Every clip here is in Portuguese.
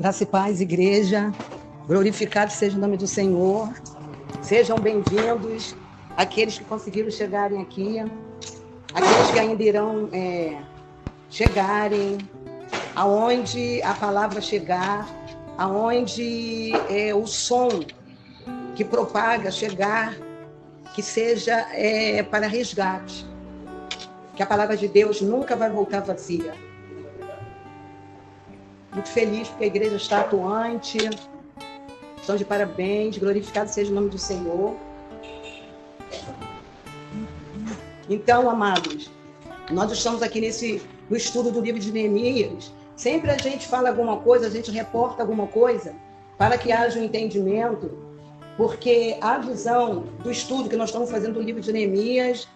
Graça e paz, igreja. Glorificado seja o nome do Senhor. Sejam bem-vindos aqueles que conseguiram chegarem aqui, aqueles que ainda irão chegarem, aonde a palavra chegar, aonde o som que propaga chegar, que seja para resgate. Que a palavra de Deus nunca vai voltar vazia. Muito feliz porque a igreja está atuante. Estão de parabéns. Glorificado seja o nome do Senhor. Então, amados, nós estamos aqui no estudo do livro de Neemias. Sempre a gente fala alguma coisa, a gente reporta alguma coisa para que haja um entendimento, porque a visão do estudo que nós estamos fazendo do livro de Neemias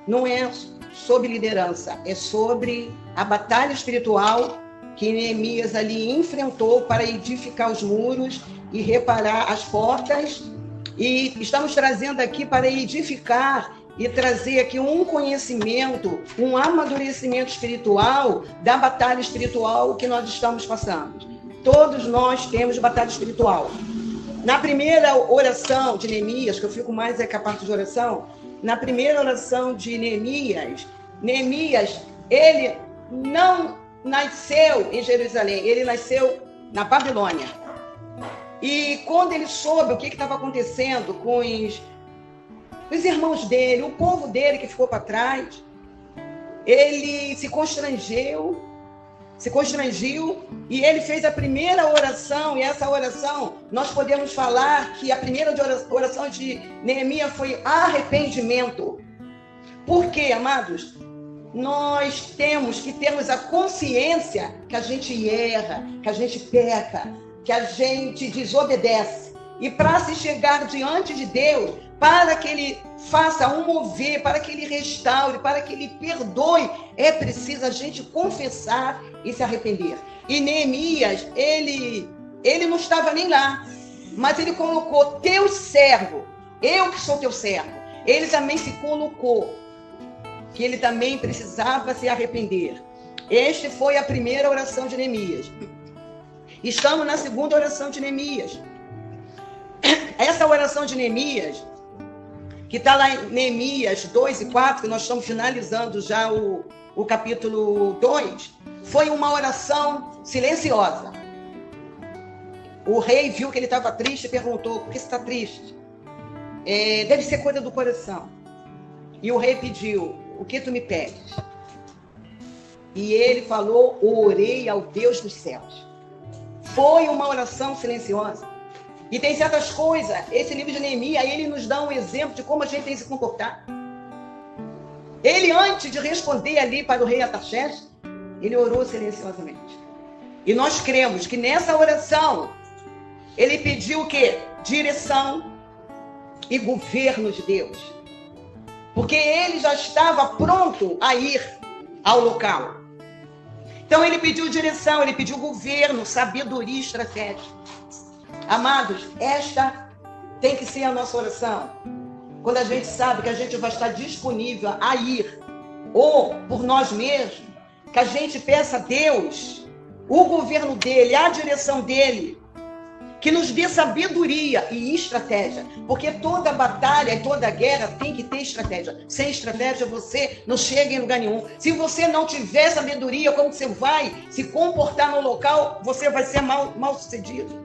não é sobre liderança, é sobre a batalha espiritual que Neemias ali enfrentou para edificar os muros e reparar as portas. E estamos trazendo aqui para edificar e trazer aqui um conhecimento, um amadurecimento espiritual da batalha espiritual que nós estamos passando. Todos nós temos batalha espiritual. Na primeira oração de Neemias, que eu fico mais com a parte de oração, na primeira oração de Neemias, ele não nasceu em Jerusalém, ele nasceu na Babilônia. E quando ele soube o que estava acontecendo com os irmãos dele, o povo dele que ficou para trás, ele se constrangiu e ele fez a primeira oração, e essa oração, nós podemos falar que a primeira oração de Neemias foi arrependimento. Por quê, amados? Nós temos que termos a consciência que a gente erra, que a gente peca, que a gente desobedece. E para se chegar diante de Deus, para que Ele faça um mover, para que Ele restaure, para que Ele perdoe, é preciso a gente confessar e se arrepender. E Neemias, ele não estava nem lá, mas ele colocou teu servo, eu que sou teu servo. Ele também se colocou que ele também precisava se arrepender. Esta foi a primeira oração de Neemias. Estamos na segunda oração de Neemias. Essa oração de Neemias, que está lá em Neemias 2 e 4, que nós estamos finalizando já o capítulo 2, foi uma oração silenciosa. O rei viu que ele estava triste e perguntou: por que você está triste? Deve ser coisa do coração. E o rei pediu: o que tu me pedes? E ele falou: orei ao Deus dos céus. Foi uma oração silenciosa. E tem certas coisas, esse livro de Neemias, ele nos dá um exemplo de como a gente tem que se comportar. Ele, antes de responder ali para o rei Artaxerxes, ele orou silenciosamente. E nós cremos que nessa oração, ele pediu o quê? Direção e governo de Deus. Porque ele já estava pronto a ir ao local. Então ele pediu direção, ele pediu governo, sabedoria e estratégia. Amados, esta tem que ser a nossa oração. Quando a gente sabe que a gente vai estar disponível a ir, ou por nós mesmos, que a gente peça a Deus o governo dele, a direção dele, que nos dê sabedoria e estratégia. Porque toda batalha e toda guerra tem que ter estratégia. Sem estratégia, você não chega em lugar nenhum. Se você não tiver sabedoria, como você vai se comportar no local, você vai ser mal sucedido.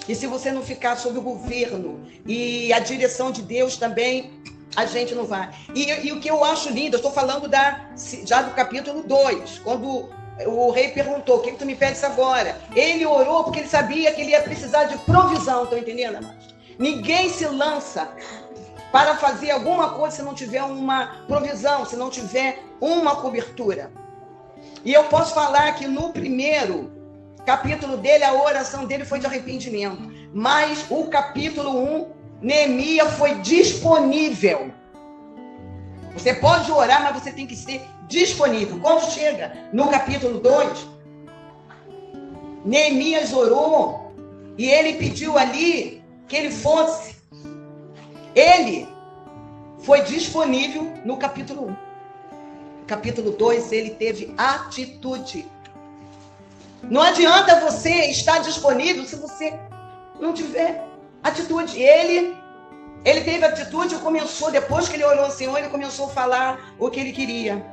E se você não ficar sob o governo e a direção de Deus também, a gente não vai. E o que eu acho lindo, eu estou falando já do capítulo 2, quando o rei perguntou: o que tu me pedes agora? Ele orou porque ele sabia que ele ia precisar de provisão. Estão entendendo, amados? Ninguém se lança para fazer alguma coisa se não tiver uma provisão, se não tiver uma cobertura. E eu posso falar que no primeiro capítulo dele, a oração dele foi de arrependimento. Mas o capítulo 1, Neemias foi disponível. Você pode orar, mas você tem que ser disponível. Quando chega no capítulo 2, Neemias orou e ele pediu ali que ele fosse. Ele foi disponível no capítulo 1. No capítulo 2, ele teve atitude. Não adianta você estar disponível se você não tiver atitude. Ele teve atitude e começou, depois que ele orou ao Senhor, ele começou a falar o que ele queria.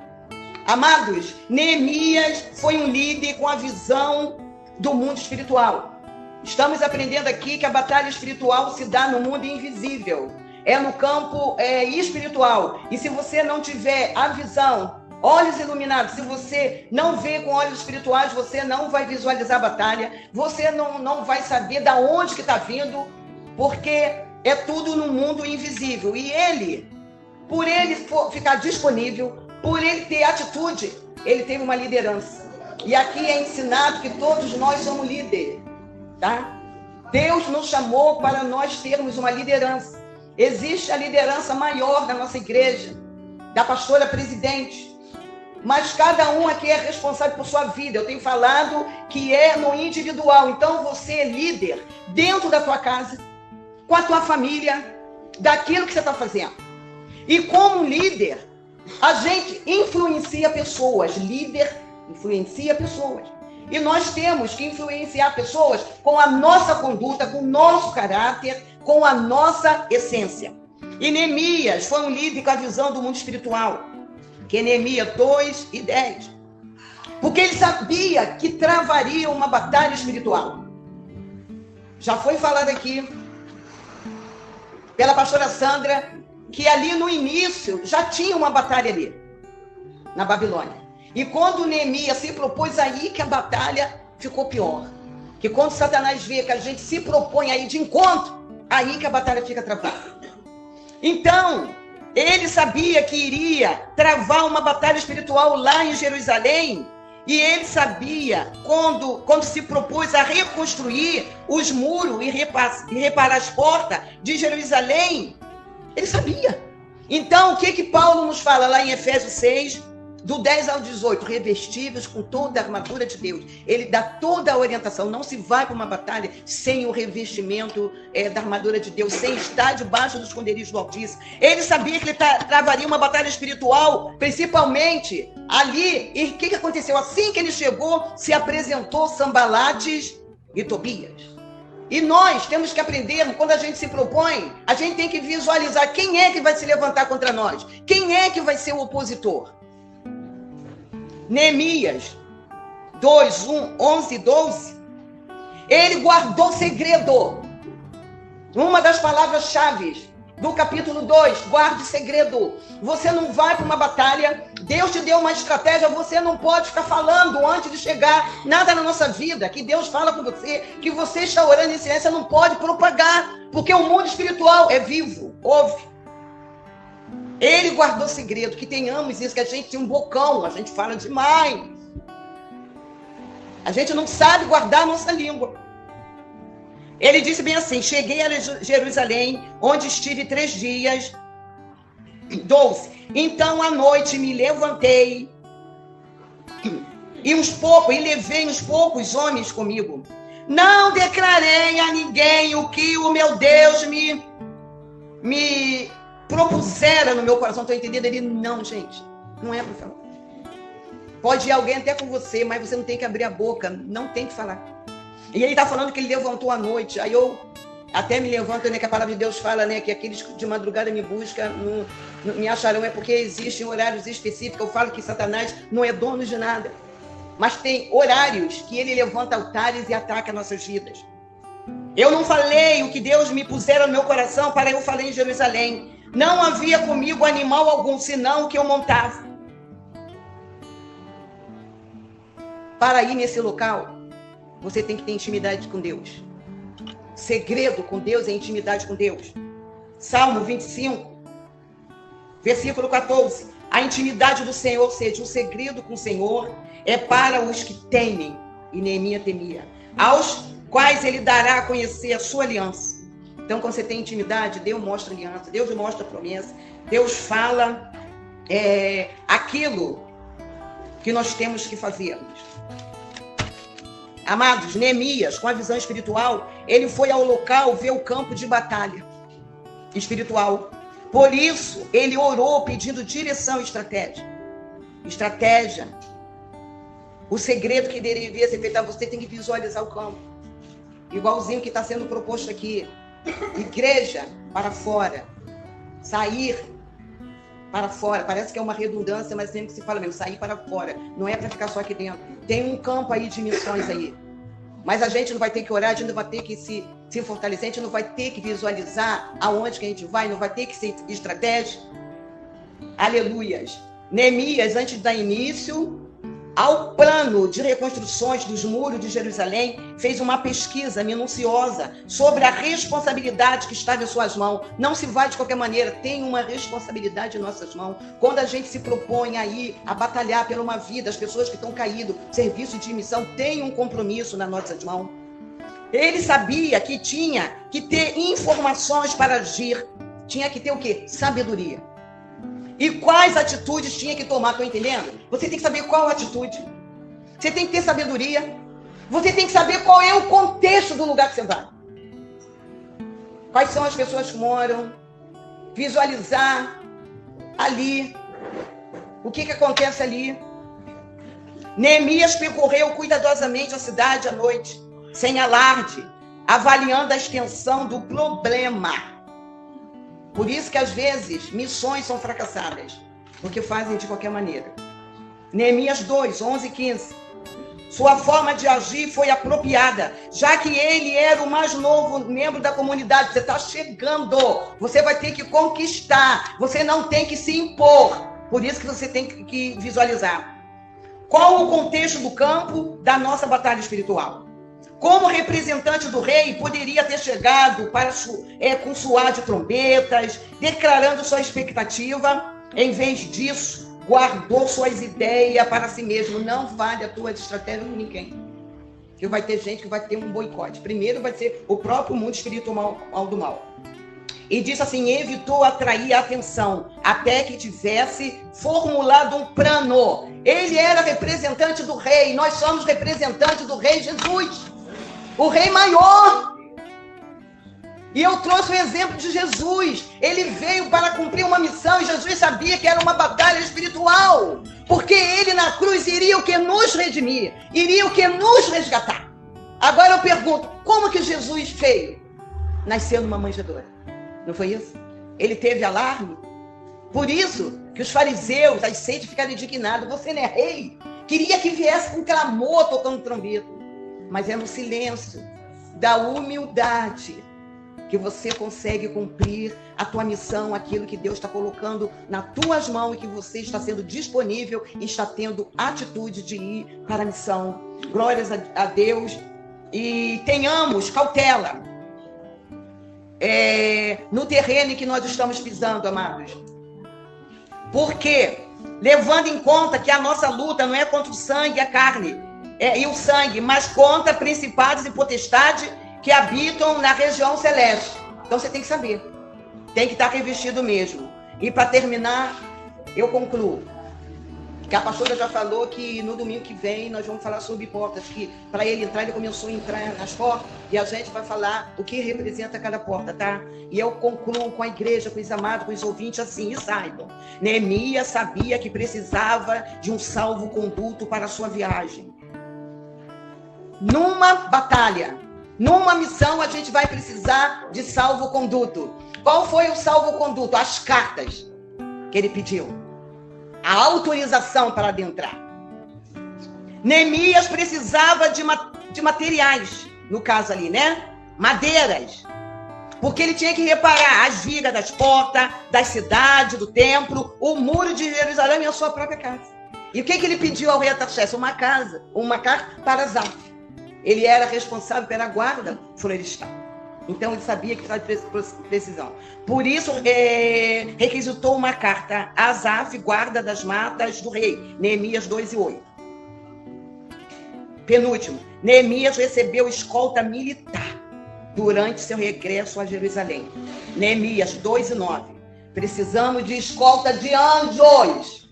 Amados, Neemias foi um líder com a visão do mundo espiritual. Estamos aprendendo aqui que a batalha espiritual se dá no mundo invisível. É no campo espiritual. E se você não tiver a visão, olhos iluminados, se você não vê com olhos espirituais, você não vai visualizar a batalha, você não vai saber de onde que está vindo, porque é tudo no mundo invisível. E ele, por ele ficar disponível, por ele ter atitude, ele teve uma liderança. E aqui é ensinado que todos nós somos líderes, tá? Deus nos chamou para nós termos uma liderança. Existe a liderança maior da nossa igreja, da pastora presidente, mas cada um aqui é responsável por sua vida. Eu tenho falado que é no individual. Então você é líder dentro da tua casa, com a tua família, daquilo que você está fazendo. E como líder, a gente influencia pessoas. Líder influencia pessoas. E nós temos que influenciar pessoas com a nossa conduta, com o nosso caráter, com a nossa essência. E Neemias foi um líder com a visão do mundo espiritual. Que é Neemias 2:10. Porque ele sabia que travaria uma batalha espiritual. Já foi falado aqui pela pastora Sandra, que ali no início já tinha uma batalha ali, na Babilônia. E quando Neemias se propôs, aí que a batalha ficou pior. Que quando Satanás vê que a gente se propõe aí de encontro, aí que a batalha fica travada. Então, ele sabia que iria travar uma batalha espiritual lá em Jerusalém. E ele sabia, quando se propôs a reconstruir os muros e reparar as portas de Jerusalém, ele sabia. Então, o que Paulo nos fala lá em Efésios 6, do 10 ao 18, revestíveis com toda a armadura de Deus. Ele dá toda a orientação. Não se vai para uma batalha sem o revestimento da armadura de Deus, sem estar debaixo do esconderijo do Altíssimo. Ele sabia que ele travaria uma batalha espiritual, principalmente ali. E o que aconteceu? Assim que ele chegou, se apresentou Sanbalates e Tobias. E nós temos que aprender, quando a gente se propõe, a gente tem que visualizar quem é que vai se levantar contra nós, quem é que vai ser o opositor. Neemias 11 e 12, ele guardou segredo. Uma das palavras-chave do capítulo 2, guarde segredo. Você não vai para uma batalha, Deus te deu uma estratégia, você não pode ficar falando antes de chegar nada na nossa vida, que Deus fala com você, que você está orando em silêncio, não pode propagar, porque o mundo espiritual é vivo, ouve. Ele guardou segredo, que tenhamos isso, que a gente tem um bocão, a gente fala demais. A gente não sabe guardar a nossa língua. Ele disse bem assim, cheguei a Jerusalém, onde estive 3 dias. 12. Então, à noite, me levantei e levei uns poucos homens comigo. Não declarei a ninguém o que o meu Deus me propusera no meu coração. Estou entendendo? Ele, não, gente, não é para falar. Pode ir alguém até com você, mas você não tem que abrir a boca, não tem que falar. E ele está falando que ele levantou à noite. Aí eu até me levanto, né, que a palavra de Deus fala, né, que aqueles de madrugada me buscam, não me acharão, é porque existem horários específicos. Eu falo que Satanás não é dono de nada, mas tem horários que ele levanta altares e ataca nossas vidas. Eu não falei o que Deus me pusera no meu coração, para eu falar em Jerusalém. Não havia comigo animal algum, senão o que eu montava. Para ir nesse local, você tem que ter intimidade com Deus. Segredo com Deus é intimidade com Deus. Salmo 25, versículo 14. A intimidade do Senhor, ou seja, o segredo com o Senhor, é para os que temem, e Neemias temia, aos quais ele dará a conhecer a sua aliança. Então, quando você tem intimidade, Deus mostra aliança, Deus mostra promessa, Deus fala aquilo que nós temos que fazer. Amados, Neemias, com a visão espiritual, ele foi ao local ver o campo de batalha espiritual. Por isso, ele orou pedindo direção e estratégia. Estratégia. O segredo que deveria ser feito, você tem que visualizar o campo. Igualzinho que está sendo proposto aqui. Igreja para fora. Sair para fora. Parece que é uma redundância, mas sempre que se fala mesmo, sair para fora. Não é para ficar só aqui dentro. Tem um campo aí de missões aí. Mas a gente não vai ter que orar, a gente não vai ter que se fortalecer, a gente não vai ter que visualizar aonde que a gente vai, não vai ter que ser estratégia. Aleluias. Neemias, antes de dar início ao plano de reconstruções dos muros de Jerusalém, fez uma pesquisa minuciosa sobre a responsabilidade que estava em suas mãos. Não se vai de qualquer maneira, tem uma responsabilidade em nossas mãos. Quando a gente se propõe aí a batalhar por uma vida, as pessoas que estão caídas, serviço de missão, tem um compromisso nas nossas mãos. Ele sabia que tinha que ter informações para agir, tinha que ter o quê? Sabedoria. E quais atitudes tinha que tomar, estão entendendo? Você tem que saber qual atitude. Você tem que ter sabedoria. Você tem que saber qual é o contexto do lugar que você vai. Quais são as pessoas que moram. Visualizar ali. O que acontece ali. Neemias percorreu cuidadosamente a cidade à noite, sem alarde, avaliando a extensão do problema. Por isso que, às vezes, missões são fracassadas, porque fazem de qualquer maneira. Neemias 2, 11 e 15. Sua forma de agir foi apropriada, já que ele era o mais novo membro da comunidade. Você está chegando, você vai ter que conquistar, você não tem que se impor. Por isso que você tem que visualizar. Qual o contexto do campo da nossa batalha espiritual? Como representante do rei, poderia ter chegado com soar de trombetas, declarando sua expectativa. Em vez disso, guardou suas ideias para si mesmo. Não vale a tua estratégia com ninguém. Porque vai ter gente que vai ter um boicote. Primeiro vai ser o próprio mundo espiritual do mal. E disse assim, evitou atrair a atenção, até que tivesse formulado um plano. Ele era representante do rei, nós somos representantes do rei Jesus. O rei maior. E eu trouxe o exemplo de Jesus. Ele veio para cumprir uma missão e Jesus sabia que era uma batalha espiritual. Porque ele na cruz iria o que nos redimir, iria o que nos resgatar. Agora eu pergunto, como que Jesus veio? Nasceu numa manjedoura. Não foi isso? Ele teve alarme. Por isso que os fariseus, as seitas ficaram indignados. Você não é rei? Queria que viesse com clamor tocando trombeta. Mas é no silêncio da humildade que você consegue cumprir a tua missão, aquilo que Deus está colocando nas tuas mãos e que você está sendo disponível e está tendo atitude de ir para a missão. Glórias a Deus. E tenhamos cautela no terreno em que nós estamos pisando, amados. Porque, levando em conta que a nossa luta não é contra o sangue e a carne, e o sangue, mas contra principados e potestades que habitam na região celeste. Então você tem que saber. Tem que estar revestido mesmo. E para terminar, eu concluo. Que a pastora já falou que no domingo que vem nós vamos falar sobre portas. Que para ele entrar, ele começou a entrar nas portas. E a gente vai falar o que representa cada porta, tá? E eu concluo com a igreja, com os amados, com os ouvintes assim, e saibam. Neemias sabia que precisava de um salvo-conduto para a sua viagem. Numa batalha, numa missão, a gente vai precisar de salvo-conduto. Qual foi o salvo-conduto? As cartas que ele pediu. A autorização para adentrar. Neemias precisava de materiais, no caso ali, né? Madeiras. Porque ele tinha que reparar as vigas das portas, das cidades, do templo, o muro de Jerusalém e a sua própria casa. E o que ele pediu ao rei Artaxerxes? Uma carta para Asaf. Ele era responsável pela guarda florestal. Então, ele sabia que estava de precisão. Por isso, requisitou uma carta a Asaf, guarda das matas do rei. Neemias 2 e 8. Penúltimo. Neemias recebeu escolta militar durante seu regresso a Jerusalém. Neemias 2 e 9. Precisamos de escolta de anjos.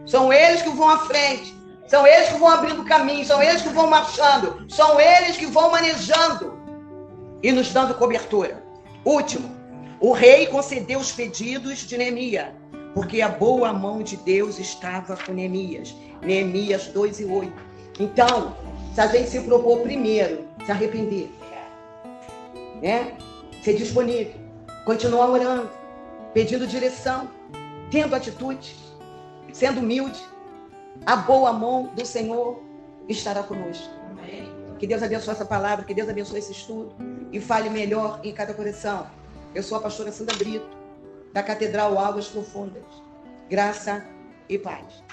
São eles que vão à frente. São eles que vão abrindo caminho, são eles que vão marchando, são eles que vão manejando e nos dando cobertura. Último, o rei concedeu os pedidos de Neemias, porque a boa mão de Deus estava com Neemias. Neemias 2 e 8. Então, se a gente se propor primeiro, se arrepender, né? Ser disponível, continuar orando, pedindo direção, tendo atitude, sendo humilde, a boa mão do Senhor estará conosco. Amém. Que Deus abençoe essa palavra, que Deus abençoe esse estudo e fale melhor em cada coração. Eu sou a pastora Sandra Brito, da Catedral Águas Profundas. Graça e paz.